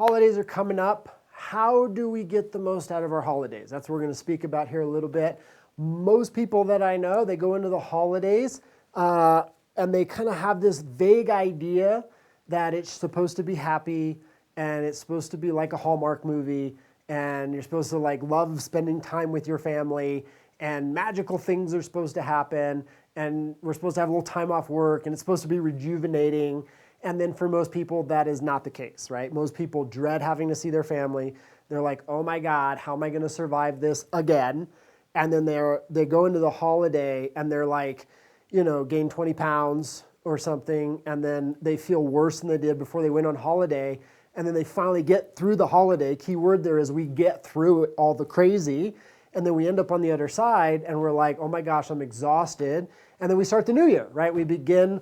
holidays are coming up. How do we get the most out of our holidays? That's what we're going to speak about here a little bit. Most people that I know, they go into the holidays and they kind of have this vague idea that it's supposed to be happy and it's supposed to be like a Hallmark movie and you're supposed to like love spending time with your family and magical things are supposed to happen and we're supposed to have a little time off work and it's supposed to be rejuvenating. And then for most people, that is not the case, right? Most people dread having to see their family. They're like, oh my God, how am I going to survive this again? And then they go into the holiday and they're like, gain 20 pounds or something. And then they feel worse than they did before they went on holiday. And then they finally get through the holiday. Key word there is we get through all the crazy. And then we end up on the other side and we're like, oh my gosh, I'm exhausted. And then we start the new year, right? We begin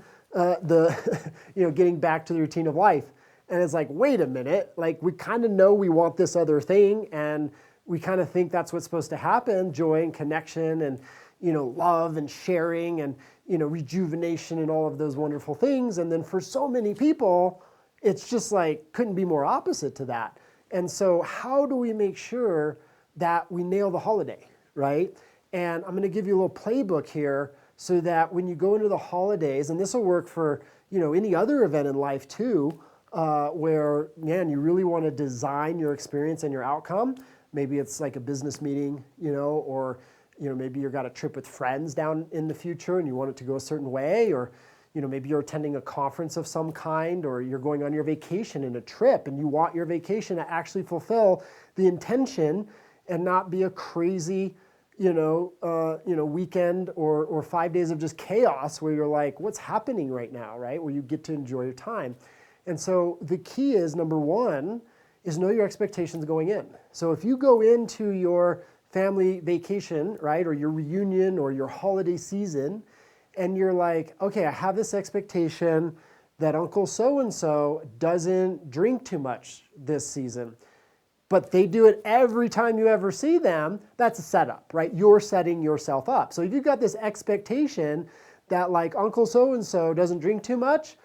getting back to the routine of life. And it's like, wait a minute, like we kind of know we want this other thing and we kind of think that's what's supposed to happen, joy and connection and, love and sharing and, rejuvenation and all of those wonderful things. And then for so many people, it's just like, couldn't be more opposite to that. And so how do we make sure that we nail the holiday, right? And I'm going to give you a little playbook here so that when you go into the holidays, and this will work for any other event in life too, where, man, you really want to design your experience and your outcome. Maybe it's like a business meeting, or maybe you've got a trip with friends down in the future and you want it to go a certain way, or maybe you're attending a conference of some kind, or you're going on your vacation in a trip and you want your vacation to actually fulfill the intention and not be a crazy weekend or 5 days of just chaos where you're like, what's happening right now, right? Where you get to enjoy your time. And so the key is, number one, is know your expectations going in. So if you go into your family vacation, right, or your reunion or your holiday season, and you're like, okay, I have this expectation that Uncle so-and-so doesn't drink too much this season, but they do it every time you ever see them, that's a setup, right? You're setting yourself up. So if you've got this expectation that like Uncle so-and-so doesn't drink too much,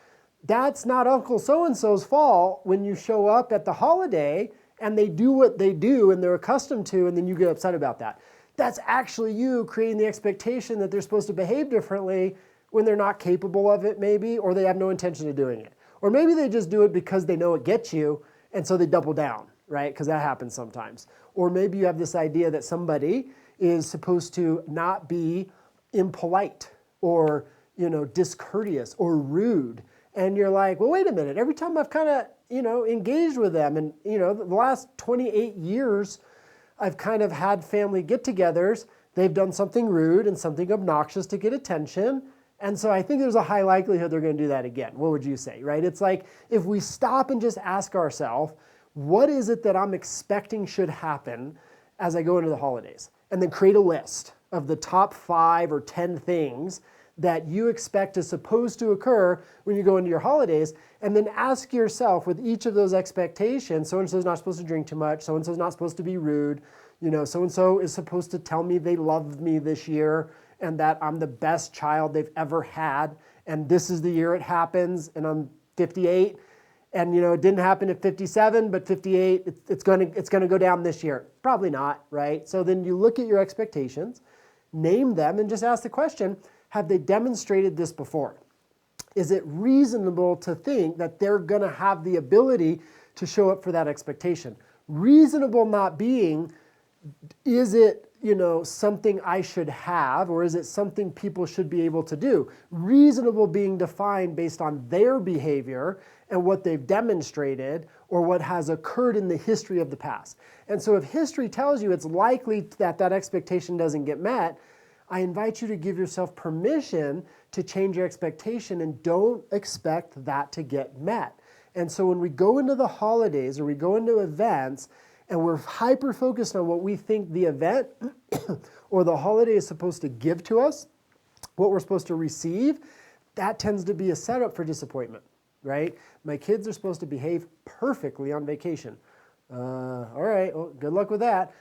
that's not Uncle so-and-so's fault when you show up at the holiday and they do what they do and they're accustomed to, and then you get upset about that. That's actually you creating the expectation that they're supposed to behave differently when they're not capable of it maybe, or they have no intention of doing it. Or maybe they just do it because they know it gets you, and so they double down. Right? Because that happens sometimes. Or maybe you have this idea that somebody is supposed to not be impolite or, discourteous or rude. And you're like, well, wait a minute. Every time I've kind of, engaged with them and, the last 28 years, I've kind of had family get-togethers. They've done something rude and something obnoxious to get attention. And so I think there's a high likelihood they're going to do that again. What would you say, right? It's like if we stop and just ask ourselves, what is it that I'm expecting should happen as I go into the holidays? And then create a list of the top 5 or 10 things that you expect is supposed to occur when you go into your holidays. And then ask yourself with each of those expectations, so-and-so is not supposed to drink too much, so-and-so is not supposed to be rude, so-and-so is supposed to tell me they love me this year and that I'm the best child they've ever had. And this is the year it happens and I'm 58. And it didn't happen at 57, but 58, it's going to go down this year. Probably not, right? So then you look at your expectations, name them, and just ask the question, have they demonstrated this before? Is it reasonable to think that they're going to have the ability to show up for that expectation? Reasonable not being, is it something I should have, or is it something people should be able to do? Reasonable being defined based on their behavior and what they've demonstrated or what has occurred in the history of the past. And so if history tells you it's likely that that expectation doesn't get met, I invite you to give yourself permission to change your expectation and don't expect that to get met. And so when we go into the holidays or we go into events, and we're hyper-focused on what we think the event or the holiday is supposed to give to us, what we're supposed to receive, that tends to be a setup for disappointment, right? My kids are supposed to behave perfectly on vacation. All right, well, good luck with that.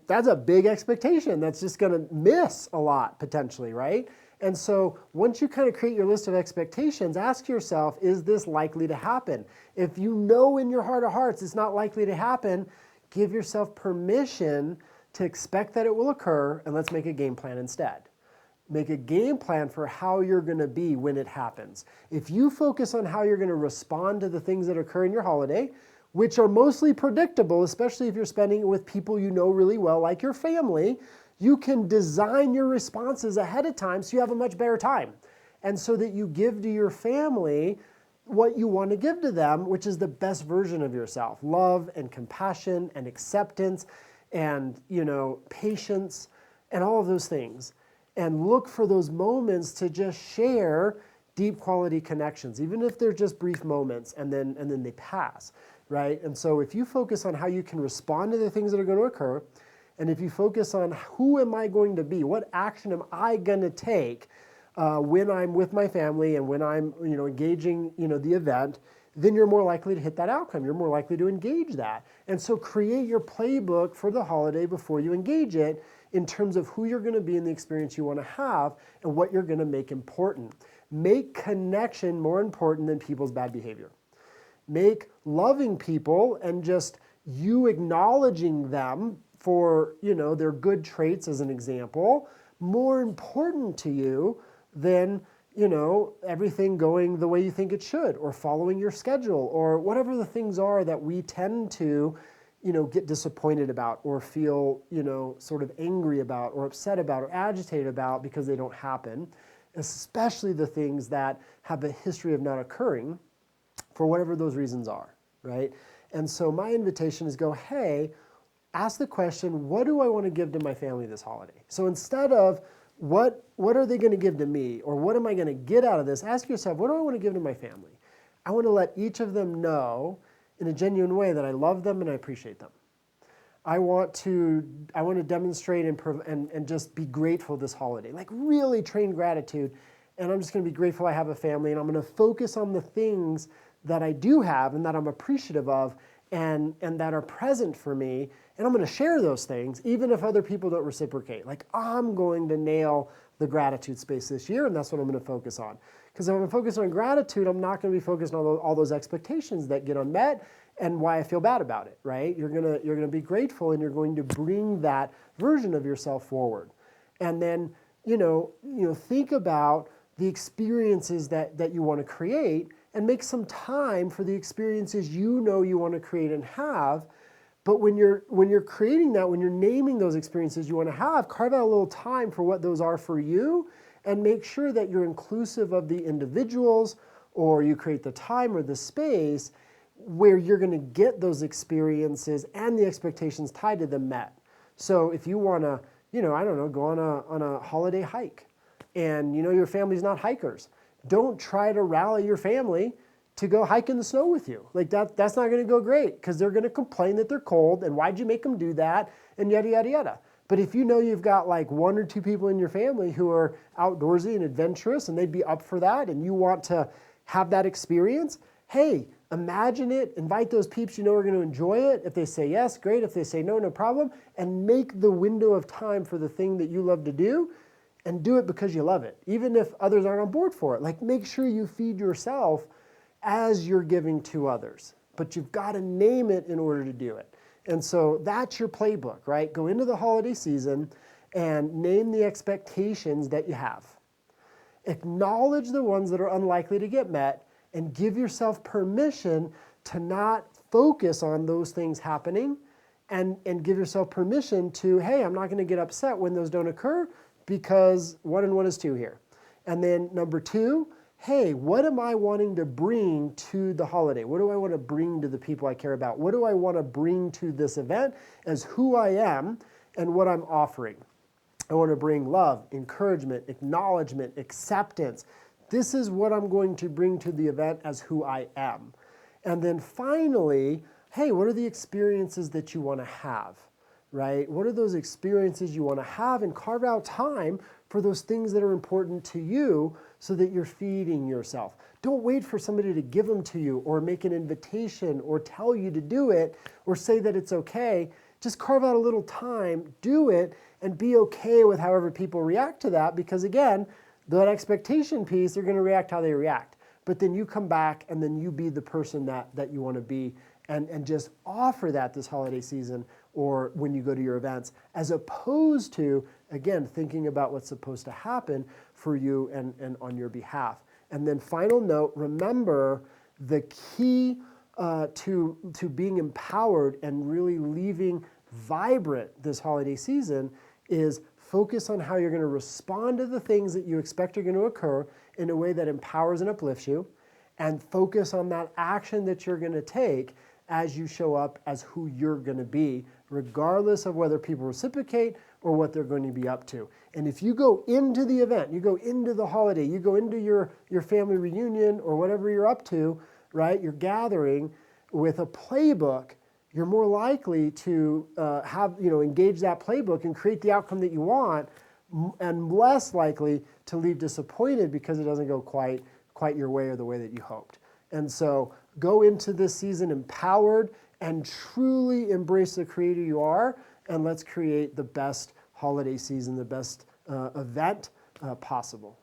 That's a big expectation that's just going to miss a lot potentially, right? And so once you kind of create your list of expectations, ask yourself, is this likely to happen? If you know in your heart of hearts it's not likely to happen, give yourself permission to expect that it will occur, and let's make a game plan instead. Make a game plan for how you're going to be when it happens. If you focus on how you're going to respond to the things that occur in your holiday, which are mostly predictable, especially if you're spending it with people you know really well, like your family, you can design your responses ahead of time so you have a much better time. And so that you give to your family what you want to give to them, which is the best version of yourself. Love and compassion and acceptance and, patience and all of those things. And look for those moments to just share deep quality connections, even if they're just brief moments and then they pass, right? And so if you focus on how you can respond to the things that are going to occur, and if you focus on who am I going to be, what action am I going to take when I'm with my family and when I'm engaging the event, then you're more likely to hit that outcome. You're more likely to engage that. And so create your playbook for the holiday before you engage it in terms of who you're going to be in the experience you want to have and what you're going to make important. Make connection more important than people's bad behavior. Make loving people and just you acknowledging them for their good traits as an example more important to you than everything going the way you think it should, or following your schedule, or whatever the things are that we tend to get disappointed about or feel sort of angry about or upset about or agitated about because they don't happen, especially the things that have a history of not occurring for whatever those reasons are, right? And so my invitation is hey, ask the question, what do I want to give to my family this holiday? So instead of what are they going to give to me, or what am I going to get out of this, ask yourself, what do I want to give to my family? I want to let each of them know in a genuine way that I love them and I appreciate them. I want to demonstrate and just be grateful this holiday, like really train gratitude. And I'm just going to be grateful I have a family, and I'm going to focus on the things that I do have and that I'm appreciative of and that are present for me. And I'm going to share those things, even if other people don't reciprocate. Like, I'm going to nail the gratitude space this year, and that's what I'm going to focus on. Because if I'm focused on gratitude, I'm not going to be focused on all those expectations that get unmet and why I feel bad about it, right? You're going to be grateful, and you're going to bring that version of yourself forward. And then, think about the experiences that you want to create, and make some time for the experiences you want to create and have. But when you're creating that, when you're naming those experiences you want to have, carve out a little time for what those are for you, and make sure that you're inclusive of the individuals, or you create the time or the space where you're going to get those experiences and the expectations tied to them met. So if you want to, go on a holiday hike, and your family's not hikers, don't try to rally your family to go hike in the snow with you. Like that's not going to go great, because they're going to complain that they're cold and why'd you make them do that and yada, yada, yada. But if you've got like one or two people in your family who are outdoorsy and adventurous and they'd be up for that, and you want to have that experience, hey, imagine it, invite those peeps are going to enjoy it. If they say yes, great. If they say no, no problem. And make the window of time for the thing that you love to do, and do it because you love it. Even if others aren't on board for it. Like, make sure you feed yourself as you're giving to others. But you've got to name it in order to do it. And so that's your playbook, right? Go into the holiday season and name the expectations that you have. Acknowledge the ones that are unlikely to get met, and give yourself permission to not focus on those things happening, and give yourself permission to, hey, I'm not going to get upset when those don't occur, because 1 and 1 is 2 here. And then number 2, hey, what am I wanting to bring to the holiday? What do I want to bring to the people I care about? What do I want to bring to this event as who I am and what I'm offering? I want to bring love, encouragement, acknowledgement, acceptance. This is what I'm going to bring to the event as who I am. And then finally, hey, what are the experiences that you want to have? Right? What are those experiences you want to have, and carve out time for those things that are important to you so that you're feeding yourself. Don't wait for somebody to give them to you or make an invitation or tell you to do it or say that it's okay. Just carve out a little time, do it, and be okay with however people react to that, because again, That expectation piece, they're going to react how they react. But then you come back and then you be the person that you want to be and just offer that this holiday season or when you go to your events, as opposed to, again, thinking about what's supposed to happen for you and on your behalf. And then final note, remember the key to being empowered and really leaving vibrant this holiday season is focus on how you're going to respond to the things that you expect are going to occur in a way that empowers and uplifts you, and focus on that action that you're going to take as you show up as who you're going to be, regardless of whether people reciprocate or what they're going to be up to. And if you go into the event, you go into the holiday, you go into your family reunion or whatever you're up to, right, your gathering with a playbook, you're more likely to engage that playbook and create the outcome that you want, and less likely to leave disappointed because it doesn't go quite your way or the way that you hoped. And so go into this season empowered and truly embrace the creator you are, and let's create the best holiday season, the best event possible.